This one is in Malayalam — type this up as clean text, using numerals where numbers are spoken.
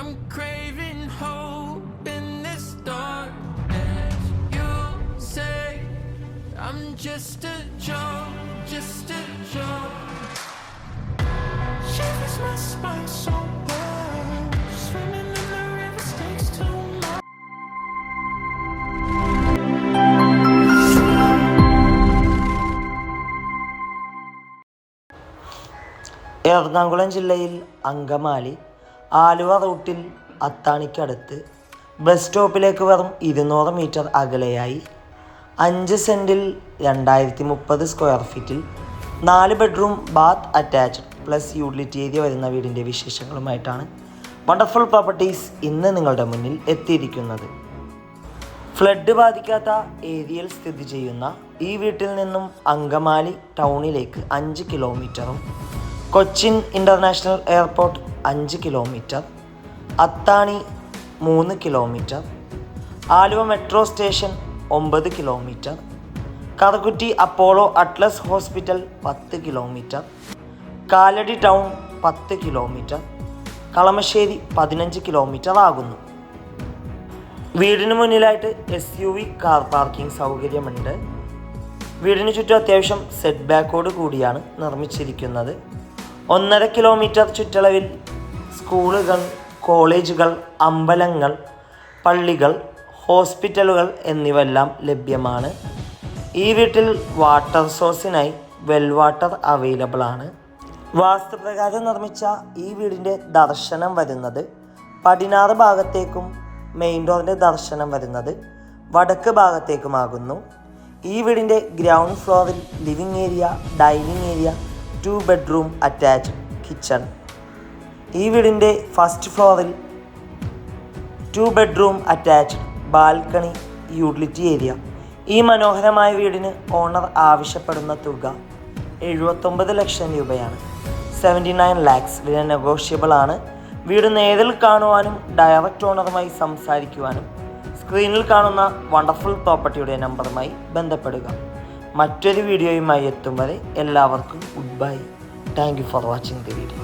I'm craving hope in this darkness. You say I'm just a joke, just a joke. Shivers my spine so bad. Swimming in the river stakes too much. Ernakulam ജില്ലയിൽ അങ്കമാലി ആലുവ റൂട്ടിൽ അത്താണിക്കടുത്ത് ബസ് സ്റ്റോപ്പിലേക്ക് വെറും 200 മീറ്റർ അകലെയായി 5 സെൻറ്റിൽ 2030 സ്ക്വയർ ഫീറ്റിൽ 4 bedroom bath attached plus utility area വരുന്ന വീടിൻ്റെ വിശേഷങ്ങളുമായിട്ടാണ് വണ്ടർഫുൾ പ്രോപ്പർട്ടീസ് ഇന്ന് നിങ്ങളുടെ മുന്നിൽ എത്തിയിരിക്കുന്നത്. ഫ്ലഡ് ബാധിക്കാത്ത ഏരിയയിൽ സ്ഥിതി ചെയ്യുന്ന ഈ വീട്ടിൽ നിന്നും അങ്കമാലി ടൗണിലേക്ക് 5 കിലോമീറ്ററും കൊച്ചിൻ ഇൻ്റർനാഷണൽ എയർപോർട്ട് 5 കിലോമീറ്റർ, അത്താണി 3 kilometre, Aluva metro station 9 kilometre, Karukutty Apollo Atlas hospital 10 kilometre, Kalady town 10 kilometre, Kalamassery 15 kilometre ആകുന്നു. വീടിന് മുന്നിലായിട്ട് SUV കാർ പാർക്കിംഗ് സൗകര്യമുണ്ട്. വീടിന് ചുറ്റും അത്യാവശ്യം സെറ്റ് ബാക്കോട് കൂടിയാണ് നിർമ്മിച്ചിരിക്കുന്നത്. 1.5 കിലോമീറ്റർ ചുറ്റളവിൽ സ്കൂളുകൾ, കോളേജുകൾ, അമ്പലങ്ങൾ, പള്ളികൾ, ഹോസ്പിറ്റലുകൾ എന്നിവയെല്ലാം ലഭ്യമാണ്. ഈ വീട്ടിൽ വാട്ടർ സോഴ്സിനായി വെൽ വാട്ടർ അവൈലബിൾ ആണ്. വാസ്തുപ്രകാരം നിർമ്മിച്ച ഈ വീടിൻ്റെ ദർശനം വരുന്നത് പടിഞ്ഞാറ് ഭാഗത്തേക്കും മെയിൻ ഡോറിൻ്റെ ദർശനം വരുന്നത് വടക്ക് ഭാഗത്തേക്കുമാകുന്നു. ഈ വീടിൻ്റെ ഗ്രൗണ്ട് ഫ്ലോറിൽ living area, dining area, 2 bedroom attached kitchen. ഈ വീടിൻ്റെ ഫസ്റ്റ് ഫ്ലോറിൽ 2 bedroom attached balcony, utility area. ഈ മനോഹരമായ വീടിന് ഓണർ ആവശ്യപ്പെടുന്ന തുക 79 ലക്ഷം രൂപയാണ്. 79 lakhs വില നെഗോഷ്യബിൾ ആണ്. വീട് നേരിൽ കാണുവാനും ഡയറക്റ്റ് ഓണറുമായി സംസാരിക്കുവാനും സ്ക്രീനിൽ കാണുന്ന വണ്ടർഫുൾ പ്രോപ്പർട്ടിയുടെ നമ്പറുമായി ബന്ധപ്പെടുക. മറ്റൊരു വീഡിയോയുമായി എത്തും വരെ എല്ലാവർക്കും good bye. Thank you for watching the video.